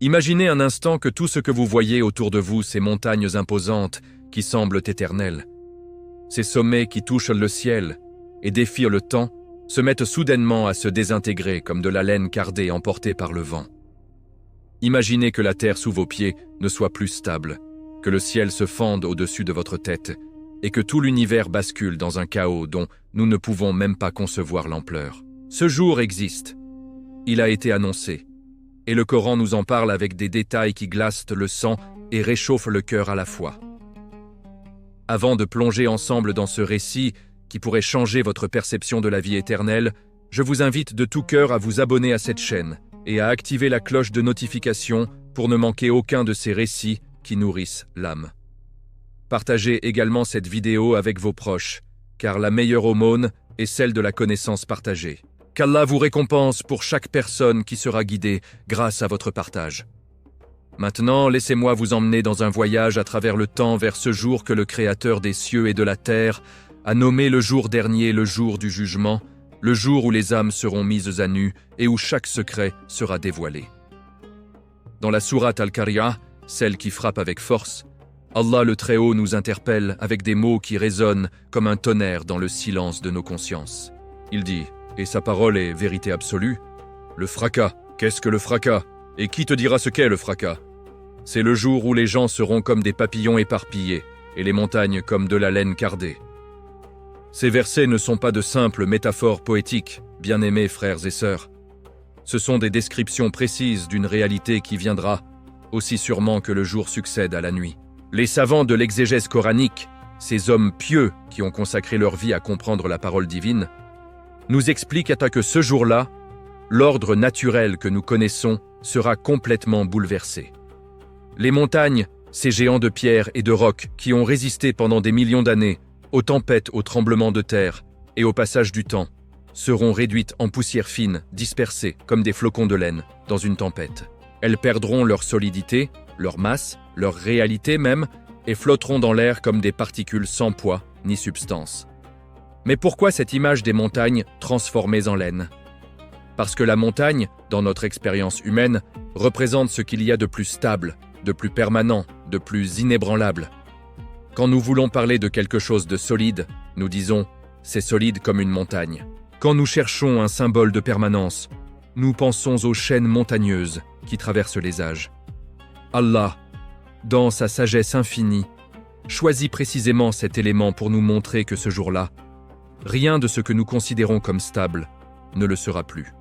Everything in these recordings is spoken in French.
Imaginez un instant que tout ce que vous voyez autour de vous, ces montagnes imposantes qui semblent éternelles, ces sommets qui touchent le ciel et défient le temps, se mettent soudainement à se désintégrer comme de la laine cardée emportée par le vent. Imaginez que la terre sous vos pieds ne soit plus stable, que le ciel se fende au-dessus de votre tête et que tout l'univers bascule dans un chaos dont nous ne pouvons même pas concevoir l'ampleur. Ce jour existe. Il a été annoncé. Et le Coran nous en parle avec des détails qui glacent le sang et réchauffent le cœur à la fois. Avant de plonger ensemble dans ce récit qui pourrait changer votre perception de la vie éternelle, je vous invite de tout cœur à vous abonner à cette chaîne et à activer la cloche de notification pour ne manquer aucun de ces récits qui nourrissent l'âme. Partagez également cette vidéo avec vos proches, car la meilleure aumône est celle de la connaissance partagée. Qu'Allah vous récompense pour chaque personne qui sera guidée grâce à votre partage. Maintenant, laissez-moi vous emmener dans un voyage à travers le temps vers ce jour que le Créateur des cieux et de la terre a nommé le jour dernier le jour du jugement, le jour où les âmes seront mises à nu et où chaque secret sera dévoilé. Dans la sourate Al-Qari'ah, celle qui frappe avec force, Allah le Très-Haut nous interpelle avec des mots qui résonnent comme un tonnerre dans le silence de nos consciences. Il dit, et sa parole est vérité absolue, « Le fracas, qu'est-ce que le fracas? Et qui te dira ce qu'est le fracas? C'est le jour où les gens seront comme des papillons éparpillés et les montagnes comme de la laine cardée. » Ces versets ne sont pas de simples métaphores poétiques, bien-aimés frères et sœurs. Ce sont des descriptions précises d'une réalité qui viendra, aussi sûrement que le jour succède à la nuit. Les savants de l'exégèse coranique, ces hommes pieux qui ont consacré leur vie à comprendre la parole divine, nous expliquent que ce jour-là, l'ordre naturel que nous connaissons sera complètement bouleversé. Les montagnes, ces géants de pierre et de roc qui ont résisté pendant des millions d'années aux tempêtes, aux tremblements de terre et au passage du temps, seront réduites en poussière fine, dispersées comme des flocons de laine dans une tempête. Elles perdront leur solidité, leur masse, leur réalité même, et flotteront dans l'air comme des particules sans poids ni substance. Mais pourquoi cette image des montagnes transformées en laine? Parce que la montagne, dans notre expérience humaine, représente ce qu'il y a de plus stable, de plus permanent, de plus inébranlable. Quand nous voulons parler de quelque chose de solide, nous disons « c'est solide comme une montagne ». Quand nous cherchons un symbole de permanence, nous pensons aux chaînes montagneuses qui traversent les âges. Allah, dans sa sagesse infinie, choisit précisément cet élément pour nous montrer que ce jour-là, rien de ce que nous considérons comme stable ne le sera plus.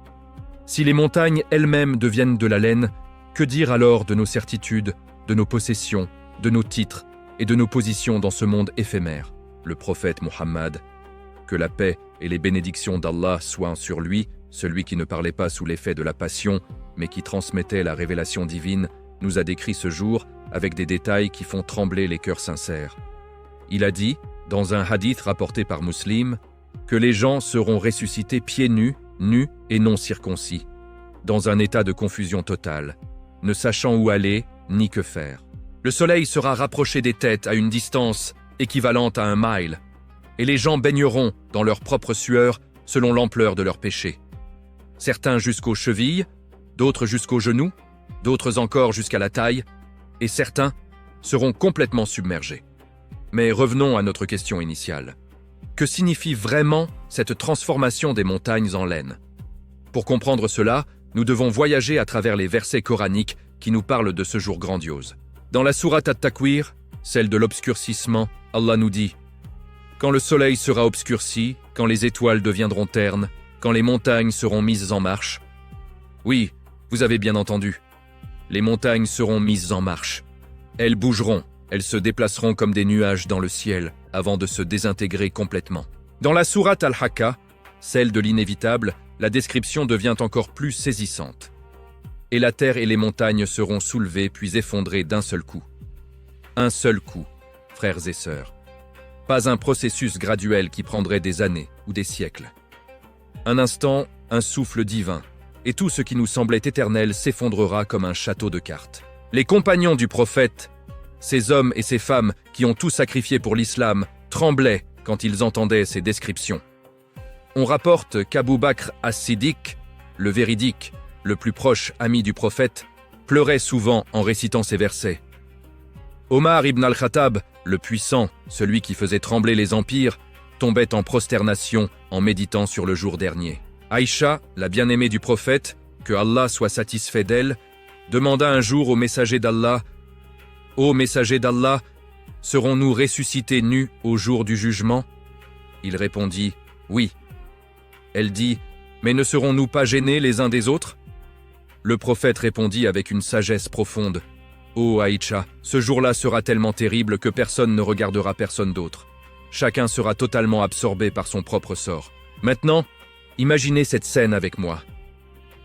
Si les montagnes elles-mêmes deviennent de la laine, que dire alors de nos certitudes, de nos possessions, de nos titres et de nos positions dans ce monde éphémère? Le prophète Mohammed, que la paix et les bénédictions d'Allah soient sur lui, celui qui ne parlait pas sous l'effet de la passion, mais qui transmettait la révélation divine, nous a décrit ce jour avec des détails qui font trembler les cœurs sincères. Il a dit, dans un hadith rapporté par Muslim, que les gens seront ressuscités pieds nus, nus et non circoncis, dans un état de confusion totale, ne sachant où aller ni que faire. Le soleil sera rapproché des têtes à une distance équivalente à 1 mile, et les gens baigneront dans leur propre sueur selon l'ampleur de leurs péchés. Certains jusqu'aux chevilles, d'autres jusqu'aux genoux, d'autres encore jusqu'à la taille, et certains seront complètement submergés. Mais revenons à notre question initiale. Que signifie vraiment cette transformation des montagnes en laine? Pour comprendre cela, nous devons voyager à travers les versets coraniques qui nous parlent de ce jour grandiose. Dans la sourate At-Takwir, celle de l'obscurcissement, Allah nous dit « Quand le soleil sera obscurci, quand les étoiles deviendront ternes, quand les montagnes seront mises en marche. » Oui, vous avez bien entendu. Les montagnes seront mises en marche. Elles bougeront, elles se déplaceront comme des nuages dans le ciel avant de se désintégrer complètement. Dans la sourate Al-Haqqa, celle de l'inévitable, la description devient encore plus saisissante. Et la terre et les montagnes seront soulevées puis effondrées d'un seul coup. Un seul coup, frères et sœurs. Pas un processus graduel qui prendrait des années ou des siècles. Un instant, un souffle divin, et tout ce qui nous semblait éternel s'effondrera comme un château de cartes. Les compagnons du prophète, ces hommes et ces femmes qui ont tout sacrifié pour l'islam, tremblaient quand ils entendaient ces descriptions. On rapporte qu'Abou Bakr as-Siddiq, le véridique, le plus proche ami du prophète, pleurait souvent en récitant ces versets. Omar ibn al-Khattab, le puissant, celui qui faisait trembler les empires, tombait en prosternation en méditant sur le jour dernier. Aïcha, la bien-aimée du prophète, que Allah soit satisfait d'elle, demanda un jour au messager d'Allah « Ô messager d'Allah, serons-nous ressuscités nus au jour du jugement ?» Il répondit « Oui ». Elle dit « Mais ne serons-nous pas gênés les uns des autres ?» Le prophète répondit avec une sagesse profonde « Ô Aïcha, ce jour-là sera tellement terrible que personne ne regardera personne d'autre. Chacun sera totalement absorbé par son propre sort. Maintenant, imaginez cette scène avec moi.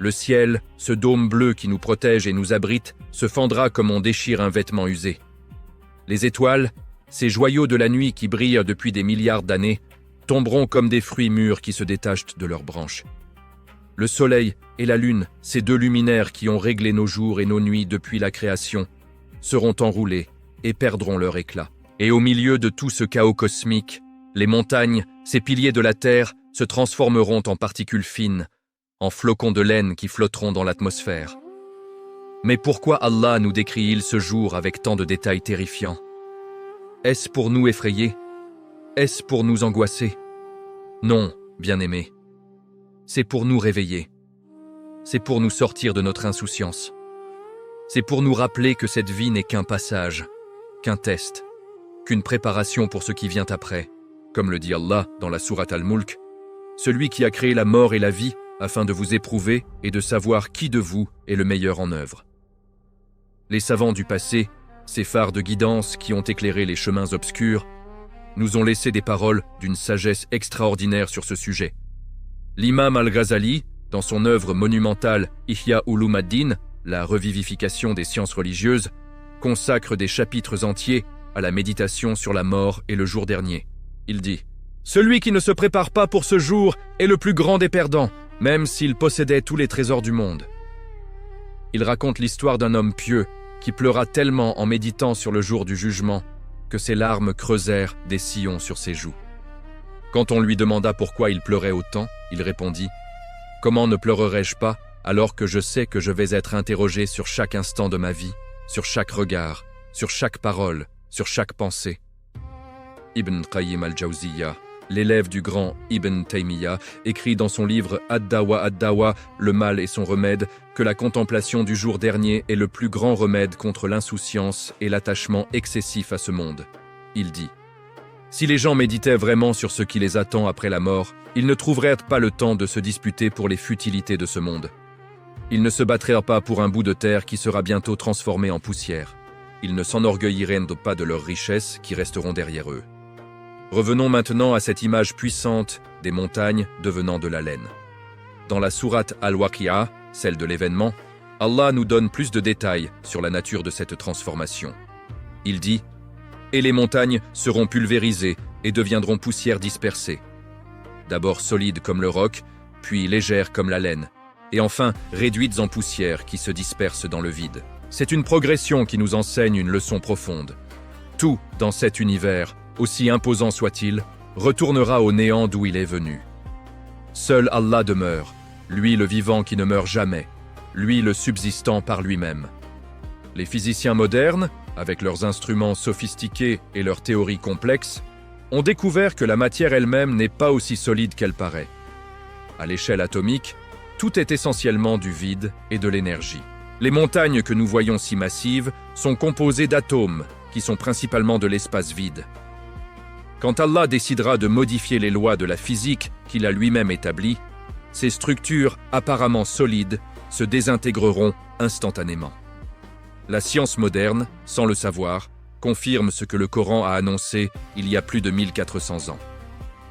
Le ciel, ce dôme bleu qui nous protège et nous abrite, se fendra comme on déchire un vêtement usé. Les étoiles, ces joyaux de la nuit qui brillent depuis des milliards d'années, tomberont comme des fruits mûrs qui se détachent de leurs branches. Le soleil et la lune, ces deux luminaires qui ont réglé nos jours et nos nuits depuis la création, seront enroulés et perdront leur éclat. Et au milieu de tout ce chaos cosmique, les montagnes, ces piliers de la terre, se transformeront en particules fines, en flocons de laine qui flotteront dans l'atmosphère. Mais pourquoi Allah nous décrit-il ce jour avec tant de détails terrifiants? Est-ce pour nous effrayer? Est-ce pour nous angoisser? Non, bien-aimés. C'est pour nous réveiller. C'est pour nous sortir de notre insouciance. C'est pour nous rappeler que cette vie n'est qu'un passage, qu'un test, qu'une préparation pour ce qui vient après. Comme le dit Allah dans la sourate Al-Mulk, celui qui a créé la mort et la vie afin de vous éprouver et de savoir qui de vous est le meilleur en œuvre. Les savants du passé, ces phares de guidance qui ont éclairé les chemins obscurs, nous ont laissé des paroles d'une sagesse extraordinaire sur ce sujet. L'imam Al-Ghazali, dans son œuvre monumentale Ihya Ulum ad-Din, la revivification des sciences religieuses, consacre des chapitres entiers à la méditation sur la mort et le jour dernier. Il dit « Celui qui ne se prépare pas pour ce jour est le plus grand des perdants, même s'il possédait tous les trésors du monde. » Il raconte l'histoire d'un homme pieux qui pleura tellement en méditant sur le jour du jugement que ses larmes creusèrent des sillons sur ses joues. Quand on lui demanda pourquoi il pleurait autant, il répondit « Comment ne pleurerais-je pas alors que je sais que je vais être interrogé sur chaque instant de ma vie, sur chaque regard, sur chaque parole, sur chaque pensée ?» Ibn Qayyim al-Jawziyya, l'élève du grand Ibn Taymiyyah, écrit dans son livre Ad-Dawa Ad-Dawa, le mal et son remède, que la contemplation du jour dernier est le plus grand remède contre l'insouciance et l'attachement excessif à ce monde. Il dit « Si les gens méditaient vraiment sur ce qui les attend après la mort, ils ne trouveraient pas le temps de se disputer pour les futilités de ce monde. Ils ne se battraient pas pour un bout de terre qui sera bientôt transformé en poussière. Ils ne s'enorgueilliraient pas de leurs richesses qui resteront derrière eux. » Revenons maintenant à cette image puissante des montagnes devenant de la laine. Dans la sourate Al-Waqi'a, celle de l'événement, Allah nous donne plus de détails sur la nature de cette transformation. Il dit « Et les montagnes seront pulvérisées et deviendront poussière dispersée. D'abord solides comme le roc, puis légères comme la laine, et enfin réduites en poussière qui se dispersent dans le vide. » C'est une progression qui nous enseigne une leçon profonde. Tout dans cet univers, aussi imposant soit-il, retournera au néant d'où il est venu. Seul Allah demeure, lui le vivant qui ne meurt jamais, lui le subsistant par lui-même. Les physiciens modernes, avec leurs instruments sophistiqués et leurs théories complexes, ont découvert que la matière elle-même n'est pas aussi solide qu'elle paraît. À l'échelle atomique, tout est essentiellement du vide et de l'énergie. Les montagnes que nous voyons si massives sont composées d'atomes, qui sont principalement de l'espace vide. Quand Allah décidera de modifier les lois de la physique qu'il a lui-même établies, ces structures apparemment solides se désintégreront instantanément. La science moderne, sans le savoir, confirme ce que le Coran a annoncé il y a plus de 1400 ans.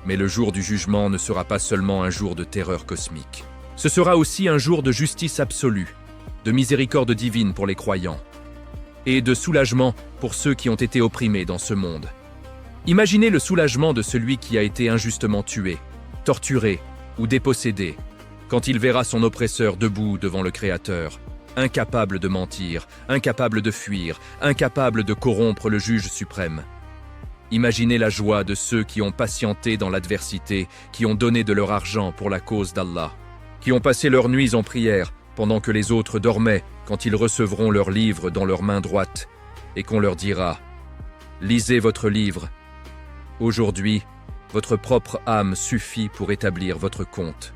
Mais le jour du jugement ne sera pas seulement un jour de terreur cosmique. Ce sera aussi un jour de justice absolue, de miséricorde divine pour les croyants, et de soulagement pour ceux qui ont été opprimés dans ce monde. Imaginez le soulagement de celui qui a été injustement tué, torturé ou dépossédé, quand il verra son oppresseur debout devant le Créateur, incapable de mentir, incapable de fuir, incapable de corrompre le juge suprême. Imaginez la joie de ceux qui ont patienté dans l'adversité, qui ont donné de leur argent pour la cause d'Allah, qui ont passé leurs nuits en prière pendant que les autres dormaient quand ils recevront leur livre dans leur main droite et qu'on leur dira « Lisez votre livre. Aujourd'hui, votre propre âme suffit pour établir votre compte. »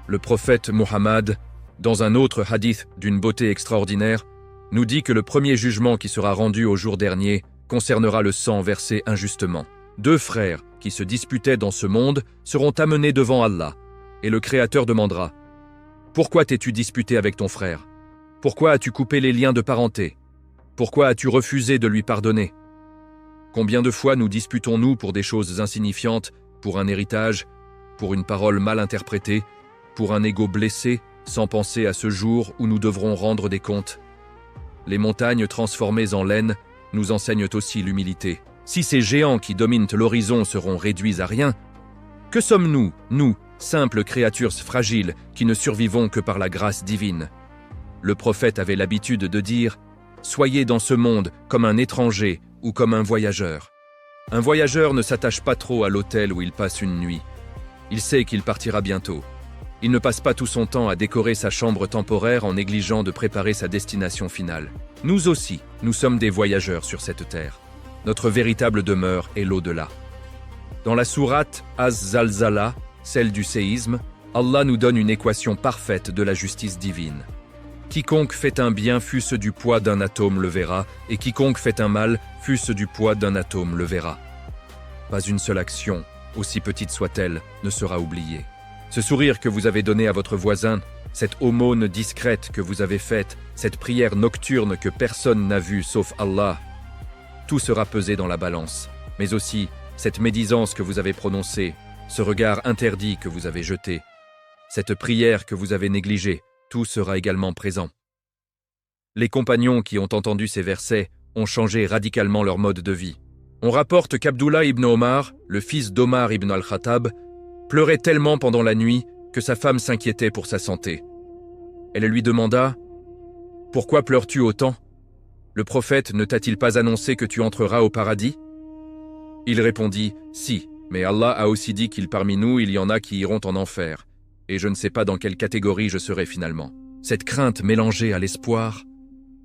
Le prophète Mohammed, dans un autre hadith d'une beauté extraordinaire, nous dit que le premier jugement qui sera rendu au jour dernier concernera le sang versé injustement. 2 frères qui se disputaient dans ce monde seront amenés devant Allah, et le Créateur demandera « Pourquoi t'es-tu disputé avec ton frère? Pourquoi as-tu coupé les liens de parenté? Pourquoi as-tu refusé de lui pardonner? Combien de fois nous disputons-nous pour des choses insignifiantes, pour un héritage, pour une parole mal interprétée, pour un ego blessé, sans penser à ce jour où nous devrons rendre des comptes? Les montagnes transformées en laine nous enseignent aussi l'humilité. Si ces géants qui dominent l'horizon seront réduits à rien, que sommes-nous, nous, simples créatures fragiles qui ne survivons que par la grâce divine? Le prophète avait l'habitude de dire « Soyez dans ce monde comme un étranger ou comme un voyageur. » Un voyageur ne s'attache pas trop à l'hôtel où il passe une nuit. Il sait qu'il partira bientôt. Il ne passe pas tout son temps à décorer sa chambre temporaire en négligeant de préparer sa destination finale. Nous aussi, nous sommes des voyageurs sur cette terre. Notre véritable demeure est l'au-delà. Dans la sourate Az-Zalzala, celle du séisme, Allah nous donne une équation parfaite de la justice divine. Quiconque fait un bien fût-ce du poids d'un atome le verra, et quiconque fait un mal fût-ce du poids d'un atome le verra. Pas une seule action, aussi petite soit-elle, ne sera oubliée. Ce sourire que vous avez donné à votre voisin, cette aumône discrète que vous avez faite, cette prière nocturne que personne n'a vue sauf Allah, tout sera pesé dans la balance, mais aussi cette médisance que vous avez prononcée, ce regard interdit que vous avez jeté, cette prière que vous avez négligée, tout sera également présent. Les compagnons qui ont entendu ces versets ont changé radicalement leur mode de vie. On rapporte qu'Abdullah ibn Omar, le fils d'Omar ibn al-Khattab, pleurait tellement pendant la nuit que sa femme s'inquiétait pour sa santé. Elle lui demanda « Pourquoi pleures-tu autant ? Le prophète ne t'a-t-il pas annoncé que tu entreras au paradis ?» Il répondit « Si, mais Allah a aussi dit qu'il parmi nous il y en a qui iront en enfer, et je ne sais pas dans quelle catégorie je serai finalement. » Cette crainte mélangée à l'espoir,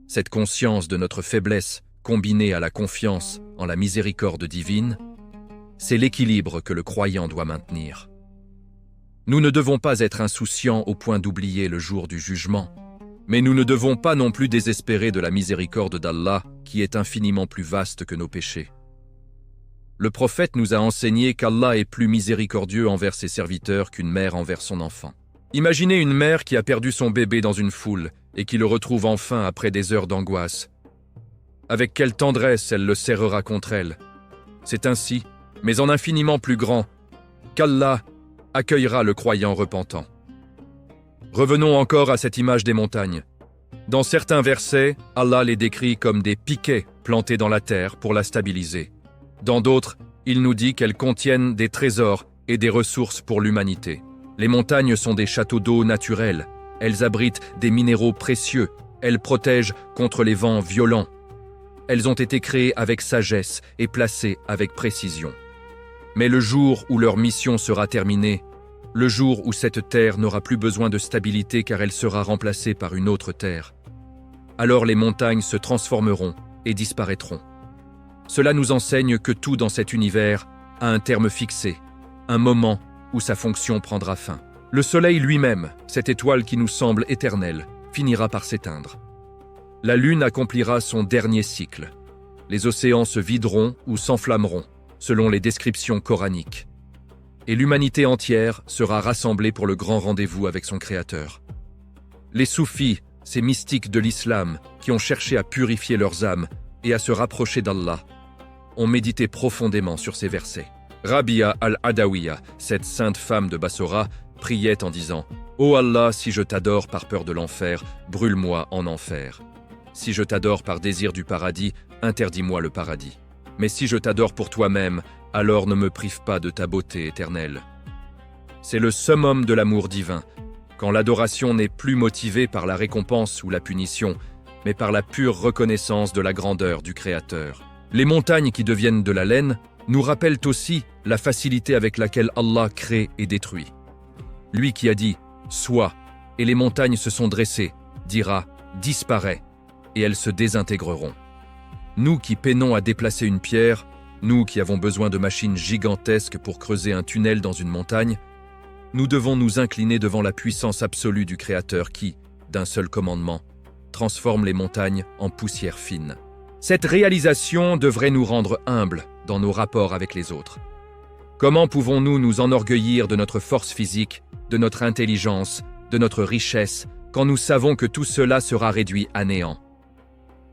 cette conscience de notre faiblesse combinée à la confiance en la miséricorde divine, c'est l'équilibre que le croyant doit maintenir. Nous ne devons pas être insouciants au point d'oublier le jour du jugement, mais nous ne devons pas non plus désespérer de la miséricorde d'Allah qui est infiniment plus vaste que nos péchés. Le prophète nous a enseigné qu'Allah est plus miséricordieux envers ses serviteurs qu'une mère envers son enfant. Imaginez une mère qui a perdu son bébé dans une foule et qui le retrouve enfin après des heures d'angoisse. Avec quelle tendresse elle le serrera contre elle. C'est ainsi, mais en infiniment plus grand, qu'Allah accueillera le croyant repentant. Revenons encore à cette image des montagnes. Dans certains versets, Allah les décrit comme des piquets plantés dans la terre pour la stabiliser. Dans d'autres, il nous dit qu'elles contiennent des trésors et des ressources pour l'humanité. Les montagnes sont des châteaux d'eau naturels. Elles abritent des minéraux précieux. Elles protègent contre les vents violents. Elles ont été créées avec sagesse et placées avec précision. Mais le jour où leur mission sera terminée, le jour où cette terre n'aura plus besoin de stabilité car elle sera remplacée par une autre terre, alors les montagnes se transformeront et disparaîtront. Cela nous enseigne que tout dans cet univers a un terme fixé, un moment où sa fonction prendra fin. Le soleil lui-même, cette étoile qui nous semble éternelle, finira par s'éteindre. La lune accomplira son dernier cycle. Les océans se videront ou s'enflammeront, selon les descriptions coraniques. Et l'humanité entière sera rassemblée pour le grand rendez-vous avec son Créateur. Les soufis, ces mystiques de l'islam qui ont cherché à purifier leurs âmes et à se rapprocher d'Allah, ont médité profondément sur ces versets. Rabia al-Adawiya, cette sainte femme de Bassora, priait en disant « Ô Allah, si je t'adore par peur de l'enfer, brûle-moi en enfer. Si je t'adore par désir du paradis, interdis-moi le paradis. Mais si je t'adore pour toi-même, alors ne me prive pas de ta beauté éternelle. » C'est le summum de l'amour divin, quand l'adoration n'est plus motivée par la récompense ou la punition, mais par la pure reconnaissance de la grandeur du Créateur. Les montagnes qui deviennent de la laine nous rappellent aussi la facilité avec laquelle Allah crée et détruit. Lui qui a dit « Sois » et les montagnes se sont dressées, dira « disparaît et elles se désintégreront. Nous qui peinons à déplacer une pierre, nous qui avons besoin de machines gigantesques pour creuser un tunnel dans une montagne, nous devons nous incliner devant la puissance absolue du Créateur qui, d'un seul commandement, transforme les montagnes en poussière fine. Cette réalisation devrait nous rendre humbles dans nos rapports avec les autres. Comment pouvons-nous nous enorgueillir de notre force physique, de notre intelligence, de notre richesse, quand nous savons que tout cela sera réduit à néant?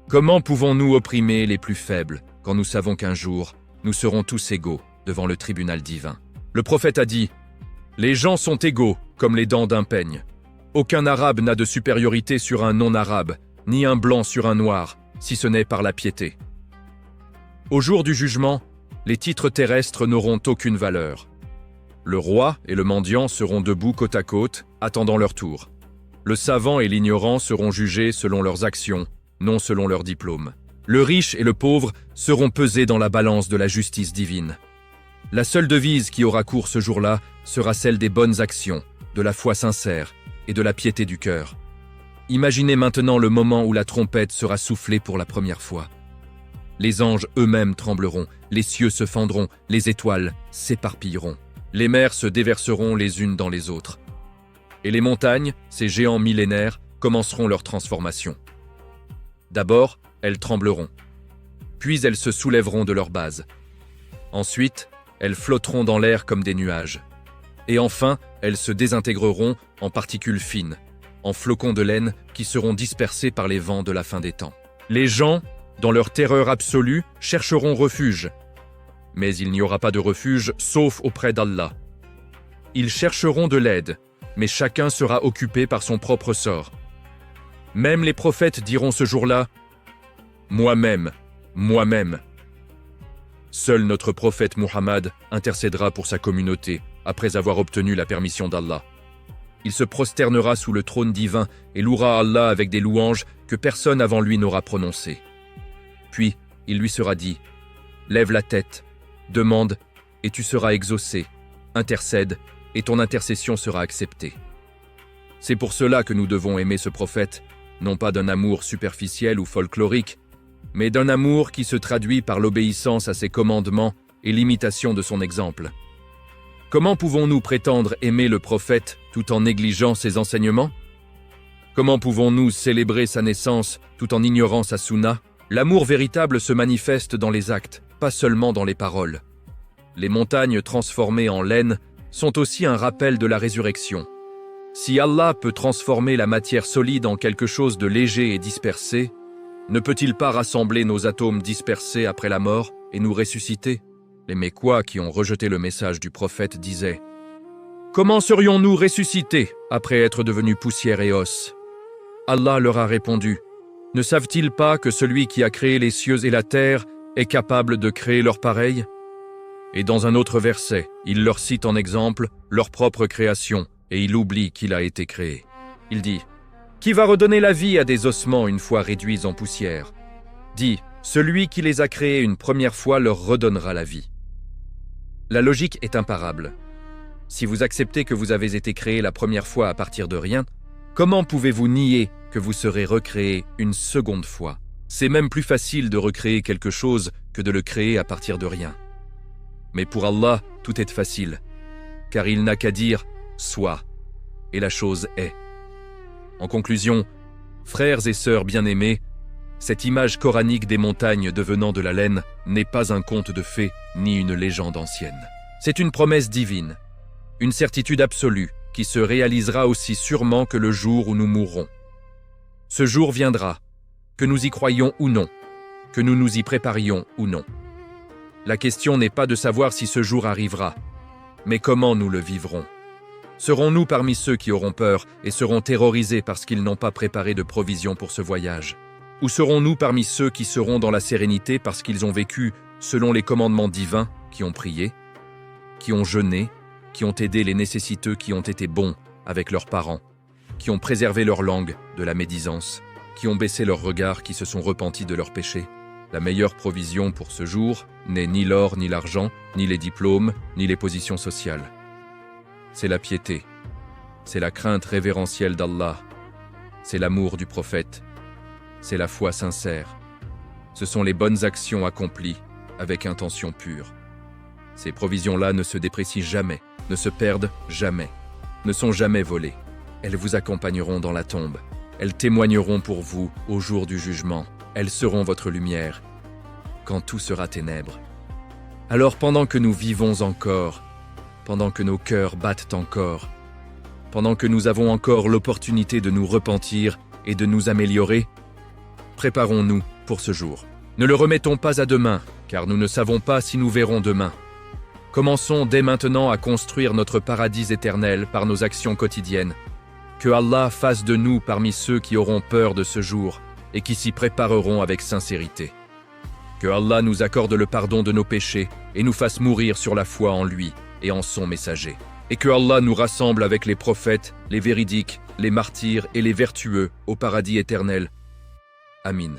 Comment pouvons-nous opprimer les plus faibles, quand nous savons qu'un jour, nous serons tous égaux devant le tribunal divin? Le prophète a dit « Les gens sont égaux comme les dents d'un peigne. Aucun arabe n'a de supériorité sur un non-arabe, ni un blanc sur un noir, si ce n'est par la piété. » Au jour du jugement, les titres terrestres n'auront aucune valeur. Le roi et le mendiant seront debout côte à côte, attendant leur tour. Le savant et l'ignorant seront jugés selon leurs actions, non selon leur diplôme. Le riche et le pauvre seront pesés dans la balance de la justice divine. La seule devise qui aura cours ce jour-là sera celle des bonnes actions, de la foi sincère et de la piété du cœur. Imaginez maintenant le moment où la trompette sera soufflée pour la première fois. Les anges eux-mêmes trembleront, les cieux se fendront, les étoiles s'éparpilleront. Les mers se déverseront les unes dans les autres. Et les montagnes, ces géants millénaires, commenceront leur transformation. D'abord, elles trembleront. Puis elles se soulèveront de leur base. Ensuite, elles flotteront dans l'air comme des nuages. Et enfin, elles se désintégreront en particules fines, en flocons de laine qui seront dispersés par les vents de la fin des temps. Les gens, dans leur terreur absolue, chercheront refuge. Mais il n'y aura pas de refuge sauf auprès d'Allah. Ils chercheront de l'aide, mais chacun sera occupé par son propre sort. Même les prophètes diront ce jour-là « Moi-même, moi-même ». Seul notre prophète Muhammad intercédera pour sa communauté après avoir obtenu la permission d'Allah. Il se prosternera sous le trône divin et louera Allah avec des louanges que personne avant lui n'aura prononcées. Puis, il lui sera dit « Lève la tête, demande, et tu seras exaucé, intercède, et ton intercession sera acceptée. » C'est pour cela que nous devons aimer ce prophète, non pas d'un amour superficiel ou folklorique, mais d'un amour qui se traduit par l'obéissance à ses commandements et l'imitation de son exemple. Comment pouvons-nous prétendre aimer le prophète tout en négligeant ses enseignements? Comment pouvons-nous célébrer sa naissance tout en ignorant sa sunna? L'amour véritable se manifeste dans les actes, pas seulement dans les paroles. Les montagnes transformées en laine sont aussi un rappel de la résurrection. Si Allah peut transformer la matière solide en quelque chose de léger et dispersé, ne peut-il pas rassembler nos atomes dispersés après la mort et nous ressusciter? Les Mécois qui ont rejeté le message du prophète disaient « Comment serions-nous ressuscités après être devenus poussière et os ?» Allah leur a répondu « Ne savent-ils pas que celui qui a créé les cieux et la terre est capable de créer leur pareil ?» Et dans un autre verset, il leur cite en exemple leur propre création et il oublie qu'il a été créé. Il dit « Qui va redonner la vie à des ossements une fois réduits en poussière ?» Dit « Celui qui les a créés une première fois leur redonnera la vie. » La logique est imparable. Si vous acceptez que vous avez été créé la première fois à partir de rien, comment pouvez-vous nier que vous serez recréé une seconde fois? C'est même plus facile de recréer quelque chose que de le créer à partir de rien. Mais pour Allah, tout est facile, car il n'a qu'à dire « soit », et la chose est. En conclusion, frères et sœurs bien-aimés, cette image coranique des montagnes devenant de la laine n'est pas un conte de fées ni une légende ancienne. C'est une promesse divine, une certitude absolue qui se réalisera aussi sûrement que le jour où nous mourrons. Ce jour viendra, que nous y croyions ou non, que nous nous y préparions ou non. La question n'est pas de savoir si ce jour arrivera, mais comment nous le vivrons. Serons-nous parmi ceux qui auront peur et seront terrorisés parce qu'ils n'ont pas préparé de provisions pour ce voyage? Ou serons-nous parmi ceux qui seront dans la sérénité parce qu'ils ont vécu selon les commandements divins, qui ont prié, qui ont jeûné, qui ont aidé les nécessiteux qui ont été bons avec leurs parents, qui ont préservé leur langue de la médisance, qui ont baissé leurs regards, qui se sont repentis de leurs péchés? La meilleure provision pour ce jour n'est ni l'or, ni l'argent, ni les diplômes, ni les positions sociales. C'est la piété, c'est la crainte révérentielle d'Allah, c'est l'amour du prophète c'est la foi sincère. Ce sont les bonnes actions accomplies avec intention pure. Ces provisions-là ne se déprécient jamais, ne se perdent jamais, ne sont jamais volées. Elles vous accompagneront dans la tombe. Elles témoigneront pour vous au jour du jugement. Elles seront votre lumière quand tout sera ténèbres. Alors pendant que nous vivons encore, pendant que nos cœurs battent encore, pendant que nous avons encore l'opportunité de nous repentir et de nous améliorer, préparons-nous pour ce jour. Ne le remettons pas à demain, car nous ne savons pas si nous verrons demain. Commençons dès maintenant à construire notre paradis éternel par nos actions quotidiennes. Que Allah fasse de nous parmi ceux qui auront peur de ce jour et qui s'y prépareront avec sincérité. Que Allah nous accorde le pardon de nos péchés et nous fasse mourir sur la foi en lui et en son messager. Et que Allah nous rassemble avec les prophètes, les véridiques, les martyrs et les vertueux au paradis éternel. Amin.